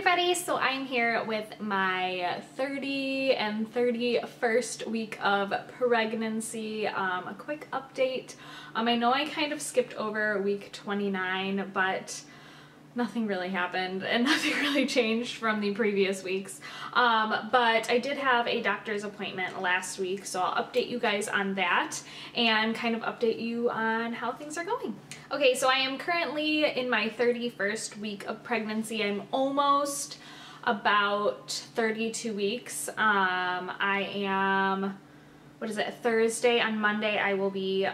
everybody, so I'm here with my 30 and 31st week of pregnancy. A quick update. I know I kind of skipped over week 29, but nothing really happened and nothing really changed from the previous weeks. But I did have a doctor's appointment last week, so I'll update you guys on that and kind of update you on how things are going. Okay, so I am currently in my 31st week of pregnancy. I'm almost about 32 weeks. I am, what is it, Thursday? On Monday I will be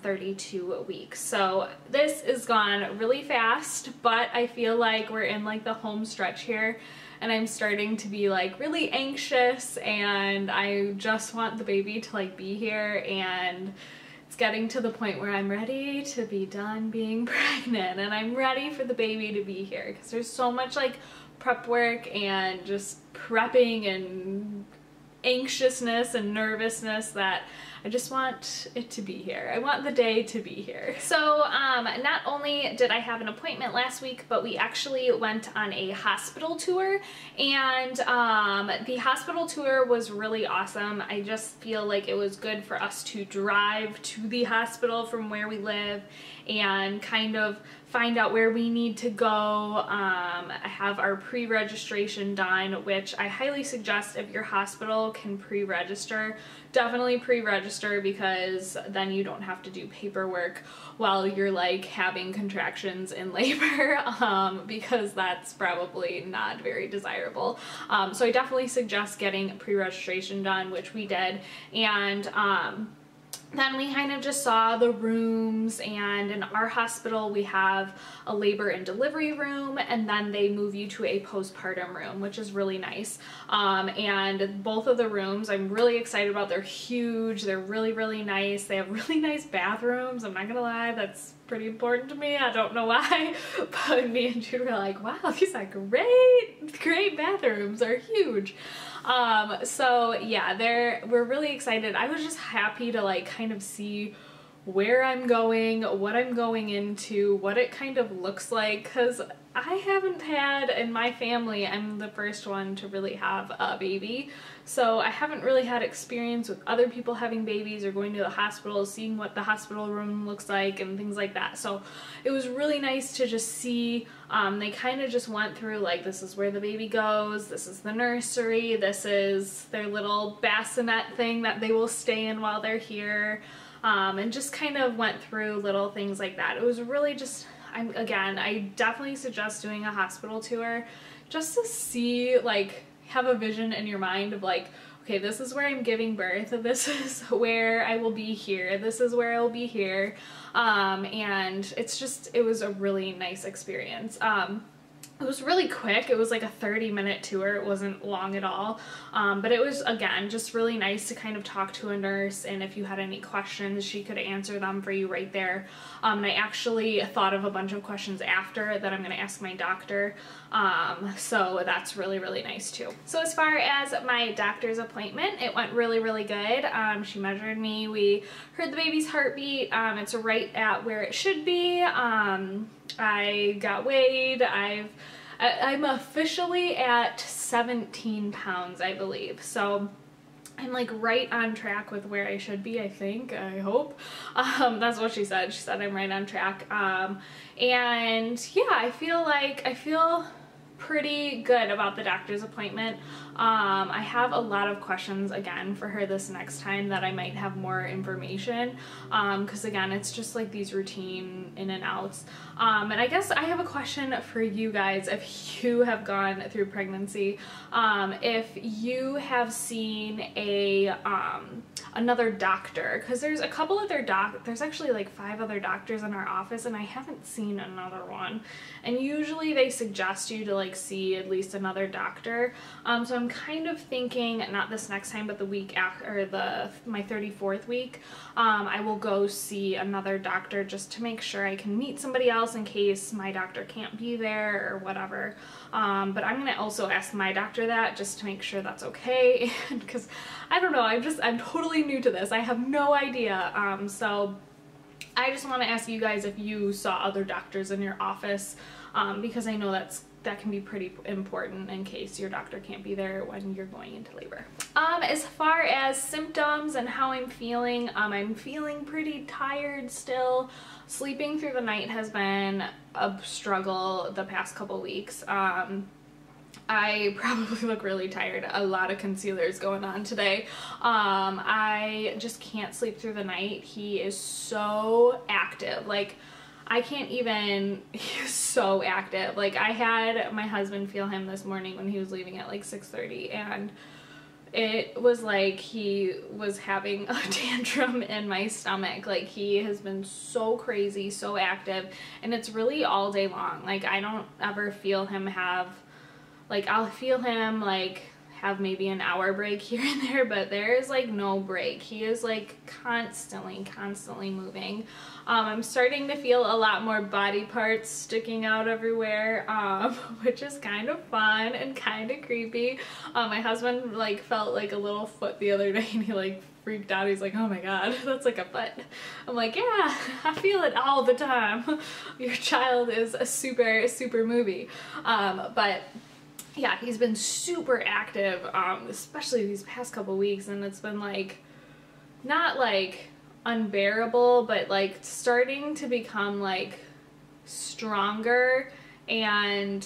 32 weeks. So this is gone really fast, but I feel like we're in like the home stretch here and I'm starting to be like really anxious and I just want the baby to like be here, and it's getting to the point where I'm ready to be done being pregnant and I'm ready for the baby to be here because there's so much like prep work and just prepping and anxiousness and nervousness that I just want it to be here. I want the day to be here. So not only did I have an appointment last week, but we actually went on a hospital tour, and the hospital tour was really awesome. I just feel like it was good for us to drive to the hospital from where we live and kind of find out where we need to go. I have our pre-registration done, which I highly suggest if your hospital can pre-register. Definitely pre-register, because then you don't have to do paperwork while you're like having contractions in labor, because that's probably not very desirable. So I definitely suggest getting pre-registration done, which we did, and then we kind of just saw the rooms, and in our hospital we have a labor and delivery room, and then they move you to a postpartum room, which is really nice. And both of the rooms I'm really excited about. They're huge, they're really nice, they have really nice bathrooms. I'm not gonna lie, that's pretty important to me. I don't know why, but me and Jude were like, wow, these are great bathrooms, they're huge. So yeah, we're really excited. I was just happy to like kind of see where I'm going, what I'm going into, what it kind of looks like, because I haven't had, in my family, I'm the first one to really have a baby, so I haven't really had experience with other people having babies or going to the hospital, seeing what the hospital room looks like and things like that. So it was really nice to just see. They kind of just went through like, this is where the baby goes, this is the nursery, this is their little bassinet thing that they will stay in while they're here, and just kind of went through little things like that. It was really just, I definitely suggest doing a hospital tour just to see, like, have a vision in your mind of like, okay, this is where I'm giving birth, this is where I will be here, this is where I will be here. And it was a really nice experience. It was really quick. It was like a 30-minute tour. It wasn't long at all. But it was, again, just really nice to kind of talk to a nurse, and if you had any questions, she could answer them for you right there. And I actually thought of a bunch of questions after that I'm going to ask my doctor. So that's really nice too. So as far as my doctor's appointment, it went really good. She measured me. We heard the baby's heartbeat. It's right at where it should be. I got weighed. I'm officially at 17 pounds, I believe. So I'm like right on track with where I should be, I think, I hope. That's what she said. She said I'm right on track. And yeah, I feel pretty good about the doctor's appointment. I have a lot of questions again for her this next time that I might have more information, because again, it's just like these routine in and outs. And I guess I have a question for you guys if you have gone through pregnancy. If you have seen another doctor, because there's a couple other there's actually like 5 other doctors in our office and I haven't seen another one, and usually they suggest you to like see at least another doctor. So I'm kind of thinking, not this next time, but the week after, or my 34th week, I will go see another doctor just to make sure I can meet somebody else in case my doctor can't be there or whatever. But I'm gonna also ask my doctor that just to make sure that's okay, because I don't know, I'm totally new to this. I have no idea. So I just want to ask you guys if you saw other doctors in your office, because I know that's that can be pretty important in case your doctor can't be there when you're going into labor. As far as symptoms and how I'm feeling pretty tired still. Sleeping through the night has been a struggle the past couple weeks. I probably look really tired. A lot of concealers going on today. I just can't sleep through the night. He is so active. Like, I can't even, he's so active. Like, I had my husband feel him this morning when he was leaving at like 6:30, and it was like he was having a tantrum in my stomach. Like, he has been so crazy, so active, and it's really all day long. Like, I don't ever feel him have, like, I'll feel him like have maybe an hour break here and there, but there is like no break. He is like constantly moving. I'm starting to feel a lot more body parts sticking out everywhere, which is kind of fun and kind of creepy. My husband like felt like a little foot the other day, and he like freaked out. He's like, oh my god, that's like a foot. I'm like, yeah, I feel it all the time. Your child is a super movie. But yeah, he's been super active, especially these past couple weeks, and it's been like, not like unbearable, but like starting to become like stronger. And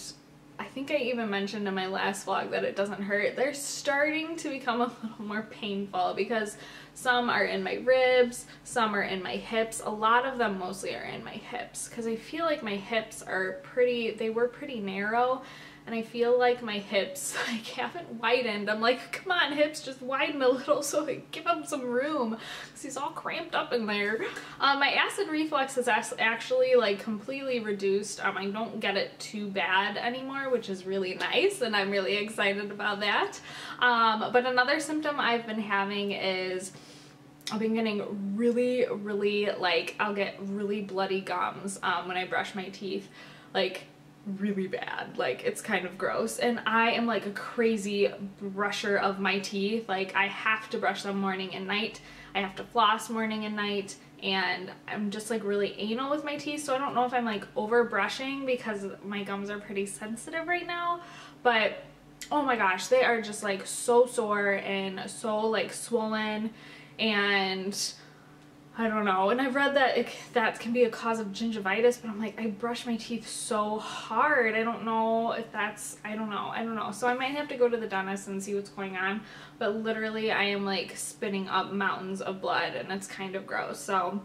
I think I even mentioned in my last vlog that it doesn't hurt. They're starting to become a little more painful because some are in my ribs, some are in my hips. A lot of them mostly are in my hips because I feel like my hips are they were pretty narrow, and I feel like my hips like haven't widened. I'm like, come on hips, just widen a little so I give him some room because he's all cramped up in there. My acid reflux is actually like completely reduced. I don't get it too bad anymore, which is really nice, and I'm really excited about that. But another symptom I've been having is I've been getting really like, I'll get really bloody gums when I brush my teeth, like really bad. Like, it's kind of gross, and I am like a crazy brusher of my teeth. Like, I have to brush them morning and night. I have to floss morning and night, and I'm just like really anal with my teeth, so I don't know if I'm like over brushing because my gums are pretty sensitive right now. But oh my gosh, they are just like so sore and so like swollen, and I don't know. And I've read that that can be a cause of gingivitis, but I'm like, I brush my teeth so hard. I don't know if that's, I don't know. So I might have to go to the dentist and see what's going on, but literally I am like spitting up mountains of blood, and it's kind of gross. So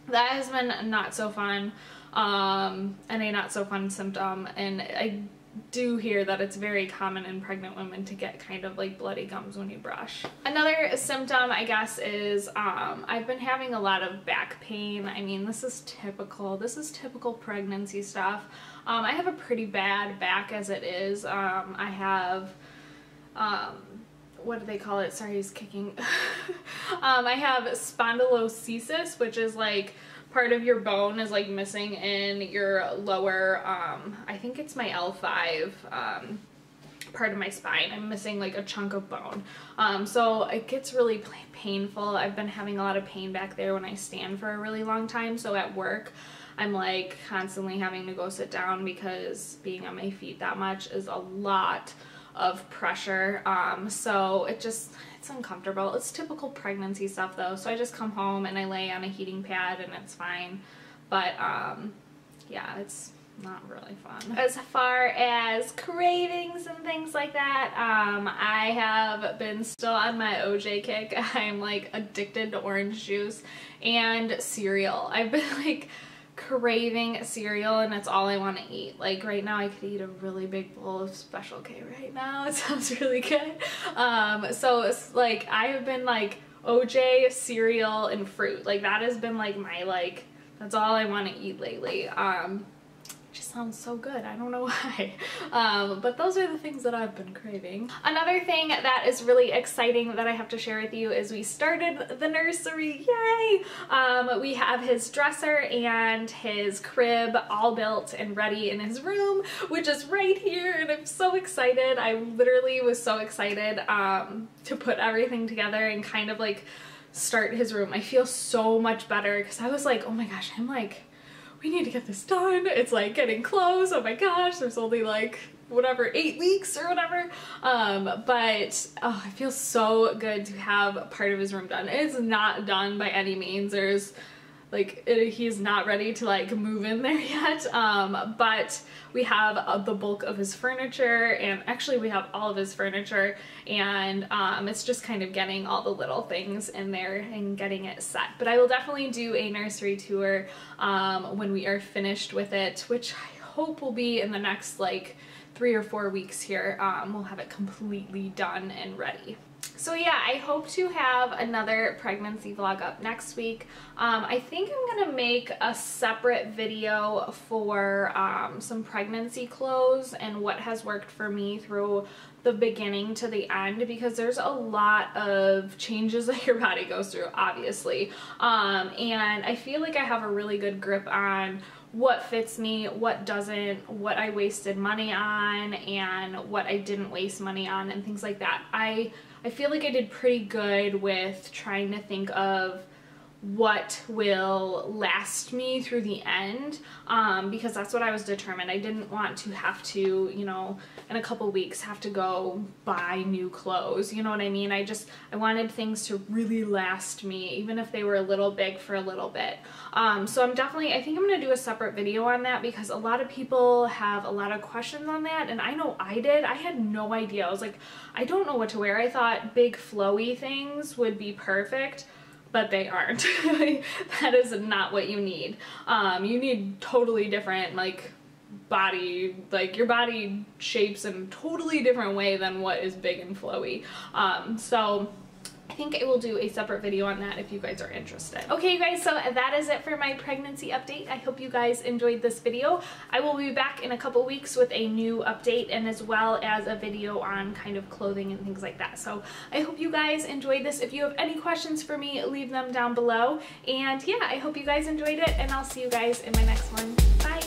that has been not so fun, and a not so fun symptom. And I do hear that it's very common in pregnant women to get kind of like bloody gums when you brush. Another symptom, I guess, is I've been having a lot of back pain. I mean, this is typical pregnancy stuff. I have a pretty bad back as it is. I have what do they call it? Sorry, he's kicking. I have spondylolisthesis, which is like part of your bone is like missing in your lower, I think it's my L5 part of my spine. I'm missing like a chunk of bone. So it gets really painful. I've been having a lot of pain back there when I stand for a really long time. So at work, I'm like constantly having to go sit down because being on my feet that much is a lot of pressure. So it's uncomfortable. It's typical pregnancy stuff though. So I just come home and I lay on a heating pad and it's fine. But yeah, it's not really fun. As far as cravings and things like that, I have been still on my OJ kick. I'm like addicted to orange juice and cereal. I've been like craving cereal, and it's all I want to eat. Like right now I could eat a really big bowl of Special K right now. It sounds really good. So it's like I have been like OJ, cereal, and fruit. Like that has been like my that's all I want to eat lately. Just sounds so good. I don't know why. But those are the things that I've been craving. Another thing that is really exciting that I have to share with you is we started the nursery. Yay! We have his dresser and his crib all built and ready in his room, which is right here, and I'm so excited. I literally was so excited to put everything together and kind of like start his room. I feel so much better because I was like, oh my gosh, I'm like, we need to get this done. It's like getting close. Oh my gosh, there's only like whatever, 8 weeks or whatever. But oh, it feels so good to have part of his room done. It's not done by any means. There's like, he's not ready to like move in there yet, but we have the bulk of his furniture, and actually we have all of his furniture, and it's just kind of getting all the little things in there and getting it set. But I will definitely do a nursery tour when we are finished with it, which I hope will be in the next like 3 or 4 weeks here. We'll have it completely done and ready. So yeah, I hope to have another pregnancy vlog up next week. I think I'm gonna make a separate video for some pregnancy clothes and what has worked for me through the beginning to the end, because there's a lot of changes that your body goes through, obviously. And I feel like I have a really good grip on what fits me, what doesn't, what I wasted money on, and what I didn't waste money on, and things like that. I feel like I did pretty good with trying to think of what will last me through the end, because that's what I was determined. I didn't want to have to, you know, in a couple weeks have to go buy new clothes, you know what I mean? I wanted things to really last me, even if they were a little big for a little bit. So I think I'm gonna do a separate video on that, because a lot of people have a lot of questions on that, and I know I did. I had no idea. I was like, I don't know what to wear. I thought big flowy things would be perfect, but they aren't. That is not what you need. You need totally different like body, like your body shapes in a totally different way than what is big and flowy. So I think I will do a separate video on that if you guys are interested. Okay, you guys, so that is it for my pregnancy update. I hope you guys enjoyed this video. I will be back in a couple weeks with a new update, and as well as a video on kind of clothing and things like that. So I hope you guys enjoyed this. If you have any questions for me, leave them down below. And yeah, I hope you guys enjoyed it, and I'll see you guys in my next one. Bye!